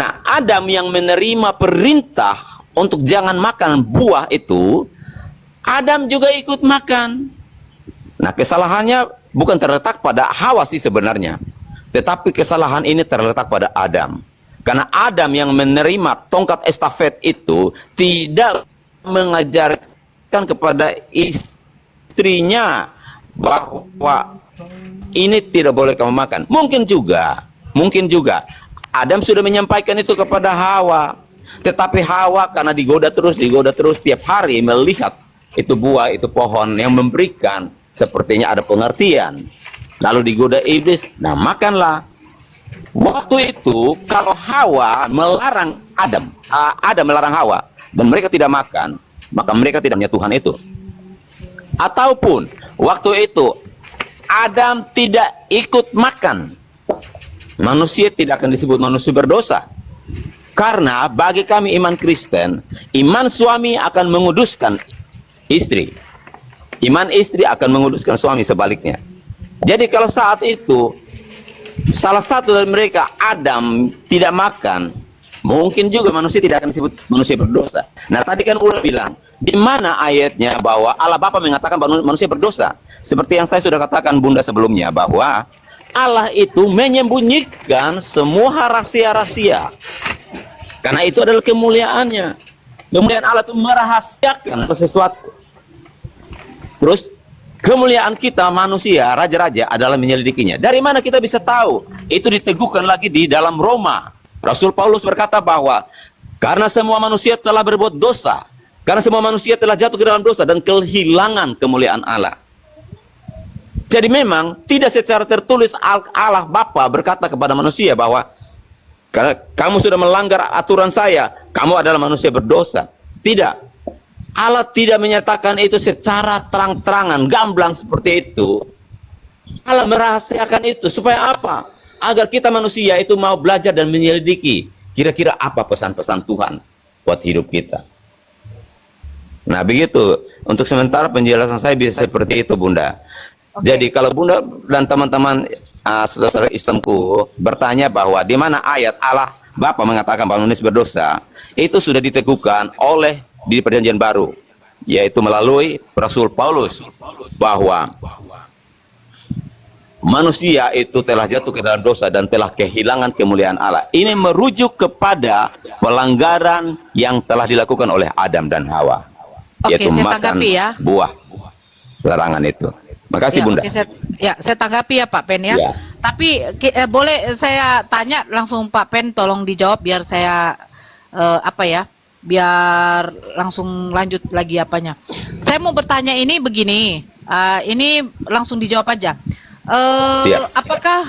Nah, Adam yang menerima perintah untuk jangan makan buah itu, Adam juga ikut makan. Nah, kesalahannya bukan terletak pada Hawa sih sebenarnya, tetapi kesalahan ini terletak pada Adam. Karena Adam yang menerima tongkat estafet itu tidak mengajarkan kepada istrinya bahwa ini tidak boleh kamu makan. Mungkin juga Adam sudah menyampaikan itu kepada Hawa, tetapi Hawa karena digoda terus tiap hari melihat itu buah, itu pohon yang memberikan sepertinya ada pengertian, lalu digoda iblis, nah makanlah. Waktu itu kalau Hawa melarang Adam, Adam melarang Hawa dan mereka tidak makan, maka mereka tidak punya Tuhan itu. Ataupun waktu itu Adam tidak ikut makan, manusia tidak akan disebut manusia berdosa. Karena bagi kami iman Kristen, iman suami akan menguduskan istri, iman istri akan menguduskan suami, sebaliknya. Jadi kalau saat itu salah satu dari mereka, Adam, tidak makan, mungkin juga manusia tidak akan disebut manusia berdosa. Nah, tadi kan udah bilang, di mana ayatnya bahwa Allah Bapa mengatakan bahwa manusia berdosa? Seperti yang saya sudah katakan Bunda sebelumnya, bahwa Allah itu menyembunyikan semua rahasia-rahasia. Karena itu adalah kemuliaannya. Kemuliaan Allah itu merahasiakan sesuatu. Terus kemuliaan kita manusia, raja-raja adalah menyelidikinya. Dari mana kita bisa tahu? Itu diteguhkan lagi di dalam Roma. Rasul Paulus berkata bahwa karena semua manusia telah berbuat dosa, karena semua manusia telah jatuh ke dalam dosa dan kehilangan kemuliaan Allah. Jadi memang tidak secara tertulis Allah Bapa berkata kepada manusia bahwa karena kamu sudah melanggar aturan saya, kamu adalah manusia berdosa. Tidak. Allah tidak menyatakan itu secara terang-terangan, gamblang seperti itu. Allah merahasiakan itu supaya apa? Agar kita manusia itu mau belajar dan menyelidiki kira-kira apa pesan-pesan Tuhan buat hidup kita. Nah, begitu. Untuk sementara penjelasan saya bisa seperti itu, Bunda. Jadi kalau Bunda dan teman-teman saudara-saudara Islamku bertanya bahwa di mana ayat Allah Bapa mengatakan bahwa manusia berdosa, itu sudah diteguhkan oleh di Perjanjian Baru, yaitu melalui Rasul Paulus, bahwa manusia itu telah jatuh ke dalam dosa dan telah kehilangan kemuliaan Allah. Ini merujuk kepada pelanggaran yang telah dilakukan oleh Adam dan Hawa, yaitu makan buah larangan itu. Makasih Ya, Bunda. saya tanggapi ya Pak Pen ya. Tapi boleh saya tanya langsung Pak Pen, tolong dijawab biar saya biar langsung lanjut lagi apanya. Saya mau bertanya ini begini, ini langsung dijawab aja. Apakah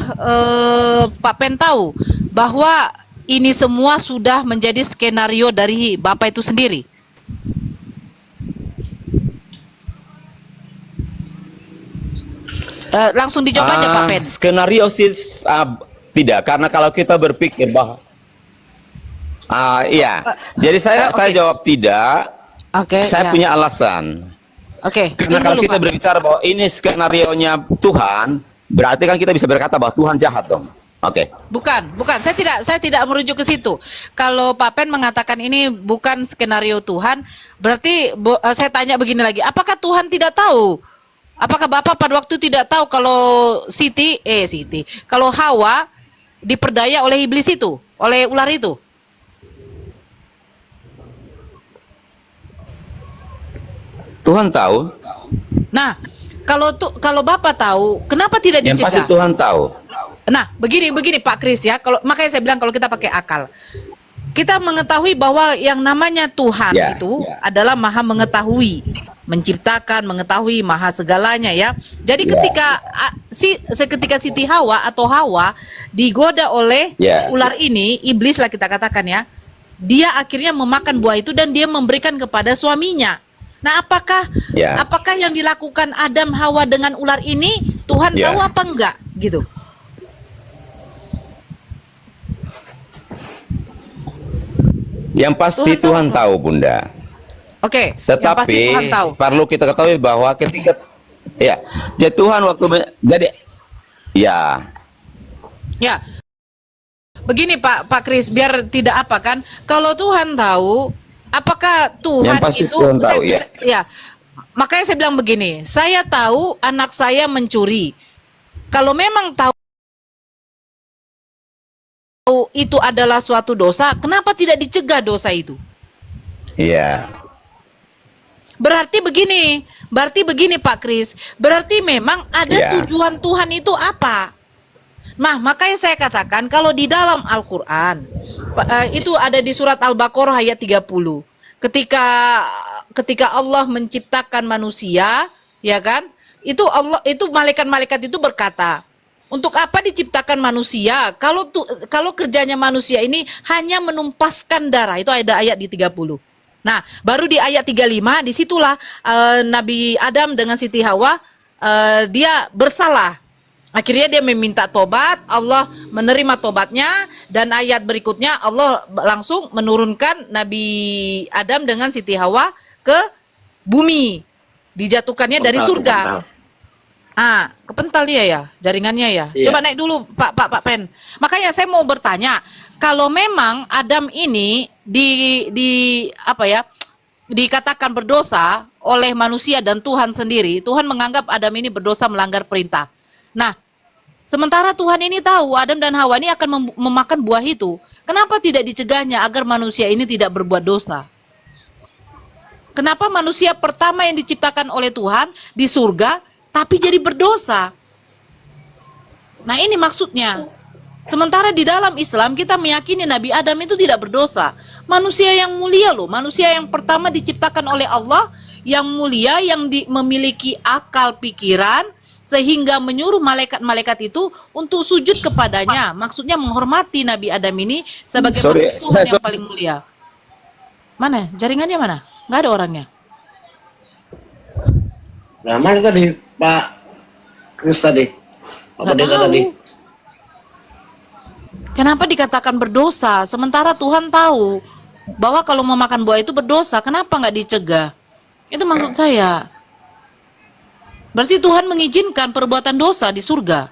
Pak Pen tahu bahwa ini semua sudah menjadi skenario dari Bapak itu sendiri? Langsung dijawab aja Pak Pen. Skenario sih tidak, karena kalau kita berpikir bahwa iya, jadi saya jawab tidak. Saya punya alasan. Karena kalau kita berbicara bahwa ini skenario-nya Tuhan, berarti kan kita bisa berkata bahwa Tuhan jahat dong. Bukan. Saya tidak merujuk ke situ. Kalau Pak Pen mengatakan ini bukan skenario Tuhan, berarti saya tanya begini lagi. Apakah Tuhan tidak tahu? Apakah Bapak pada waktu tidak tahu kalau kalau Hawa diperdaya oleh iblis itu, oleh ular itu? Tuhan tahu. Nah, kalau Bapak tahu, kenapa tidak dicegah? Yang pasti Tuhan tahu. Nah, begini Pak Kris ya. Makanya saya bilang kalau kita pakai akal, kita mengetahui bahwa yang namanya Tuhan itu adalah Maha mengetahui, menciptakan, mengetahui Maha segalanya ya. Jadi ketika Siti Hawa atau Hawa digoda oleh ular ini, iblis lah kita katakan ya, dia akhirnya memakan buah itu dan dia memberikan kepada suaminya. Nah, apakah yang dilakukan Adam Hawa dengan ular ini Tuhan tahu apa enggak gitu? Yang pasti Tuhan tahu, Bunda. Tetapi perlu kita ketahui bahwa ketika jadi Tuhan waktu begini Pak Kris, biar tidak apa kan? Kalau Tuhan tahu, apakah Tuhan Yang pasti itu Tuhan tahu, ya. ya. Makanya saya bilang begini, saya tahu anak saya mencuri. Kalau memang tahu itu adalah suatu dosa, kenapa tidak dicegah dosa itu? Iya. Berarti begini Pak Kris, berarti memang ada Ya. tujuan Tuhan itu apa? Nah, makanya saya katakan kalau di dalam Al-Qur'an itu ada di surat Al-Baqarah ayat 30. Ketika Allah menciptakan manusia, ya kan? Itu malaikat-malaikat itu berkata, untuk apa diciptakan manusia kalau kerjanya manusia ini hanya menumpaskan darah. Itu ada ayat di 30. Nah, baru di ayat 35 disitulah Nabi Adam dengan Siti Hawa dia bersalah. Akhirnya dia meminta tobat, Allah menerima tobatnya, dan ayat berikutnya Allah langsung menurunkan Nabi Adam dengan Siti Hawa ke bumi. Dijatuhkannya dari surga. Kepental dia ya, jaringannya ya. Iya. Coba naik dulu Pak Pen. Makanya saya mau bertanya, kalau memang Adam ini dikatakan berdosa oleh manusia dan Tuhan sendiri, Tuhan menganggap Adam ini berdosa melanggar perintah. Nah, sementara Tuhan ini tahu Adam dan Hawa ini akan memakan buah itu. Kenapa tidak dicegahnya agar manusia ini tidak berbuat dosa? Kenapa manusia pertama yang diciptakan oleh Tuhan di surga tapi jadi berdosa? Nah, ini maksudnya. Sementara di dalam Islam kita meyakini Nabi Adam itu tidak berdosa. Manusia yang mulia loh, manusia yang pertama diciptakan oleh Allah, yang mulia, yang memiliki akal pikiran, sehingga menyuruh malaikat-malaikat itu untuk sujud kepadanya. Maksudnya menghormati Nabi Adam ini sebagai Tuhan yang paling mulia. Mana? Jaringannya mana? Nggak ada orangnya. Nah, mana tadi Pak Kris tadi? Apa Nggak dia tahu. tadi? Kenapa dikatakan berdosa? Sementara Tuhan tahu bahwa kalau memakan buah itu berdosa. Kenapa nggak dicegah? Itu maksud saya. Berarti Tuhan mengizinkan perbuatan dosa di surga.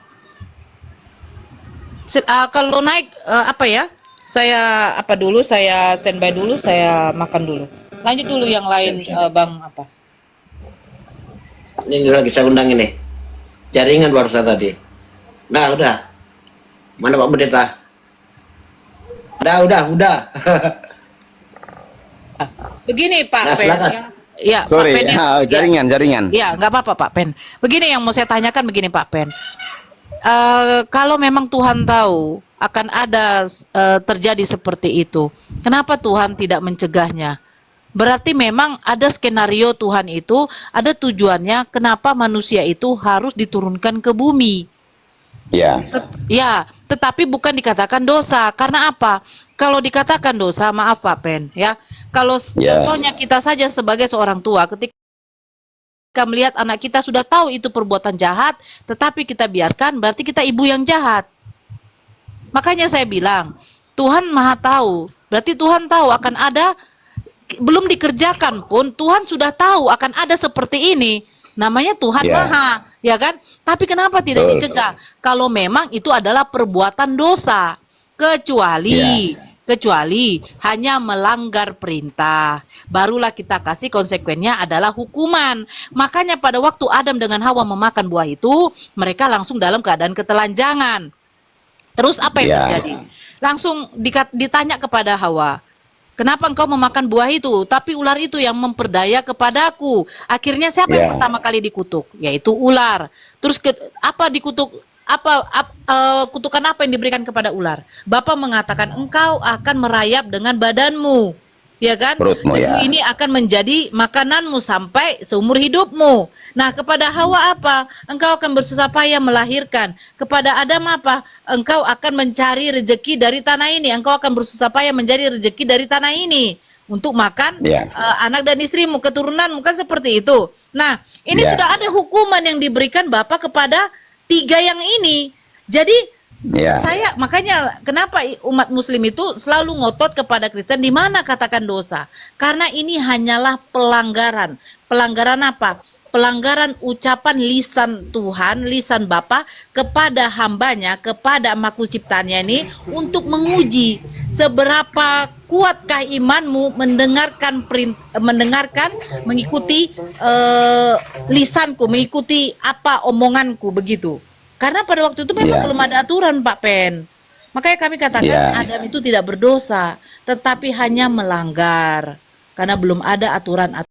Kalau naik Saya standby dulu, saya makan dulu. Lanjut dulu yang lain, Bang apa? Ini lagi saya undang ini. Jaringan barusan tadi. Nah, udah. Mana Pak Pendeta? Udah. Begini Pak Nah, Pen. silakan. Ya, Sorry, Pak Pen, jaringan. Ya, nggak apa-apa Pak Pen. Begini yang mau saya tanyakan begini Pak Pen. Kalau memang Tuhan tahu akan ada terjadi seperti itu, kenapa Tuhan tidak mencegahnya? Berarti memang ada skenario Tuhan itu, ada tujuannya kenapa manusia itu harus diturunkan ke bumi. Ya. Tetapi bukan dikatakan dosa. Karena apa? Kalau dikatakan dosa, maaf Pak Pen, ya. Kalau contohnya kita saja sebagai seorang tua, ketika melihat anak kita sudah tahu itu perbuatan jahat, tetapi kita biarkan, berarti kita ibu yang jahat. Makanya saya bilang, Tuhan Maha tahu. Berarti Tuhan tahu akan ada, belum dikerjakan pun, Tuhan sudah tahu akan ada seperti ini. Namanya Tuhan Maha, ya kan? Tapi kenapa tidak dicegah? Kalau memang itu adalah perbuatan dosa, kecuali hanya melanggar perintah, barulah kita kasih konsekuensinya adalah hukuman. Makanya pada waktu Adam dengan Hawa memakan buah itu, mereka langsung dalam keadaan ketelanjangan. Terus apa yang terjadi? Langsung ditanya kepada Hawa, kenapa engkau memakan buah itu? Tapi ular itu yang memperdaya kepadaku. Akhirnya siapa yang pertama kali dikutuk? Yaitu ular. Terus dikutuk? Kutukan apa yang diberikan kepada ular? Bapa mengatakan engkau akan merayap dengan badanmu, ya kan? Perutmu, Ini akan menjadi makananmu sampai seumur hidupmu. Nah, kepada Hawa apa? Engkau akan bersusah payah melahirkan. Kepada Adam apa? Engkau akan mencari rezeki dari tanah ini. Engkau akan bersusah payah mencari rezeki dari tanah ini untuk makan anak dan istrimu, keturunanmu, kan seperti itu. Nah, ini sudah ada hukuman yang diberikan Bapa kepada tiga yang ini. Jadi saya makanya kenapa umat muslim itu selalu ngotot kepada Kristen di mana katakan dosa. Karena ini hanyalah pelanggaran. Pelanggaran apa? pelanggaran ucapan lisan Tuhan, lisan Bapa kepada hambanya, kepada makhluk ciptaannya ini untuk menguji seberapa kuatkah imanmu mendengarkan, mengikuti lisanku, mengikuti apa omonganku begitu. Karena pada waktu itu memang belum ada aturan, Pak Pen. Makanya kami katakan Adam itu tidak berdosa, tetapi hanya melanggar karena belum ada aturan.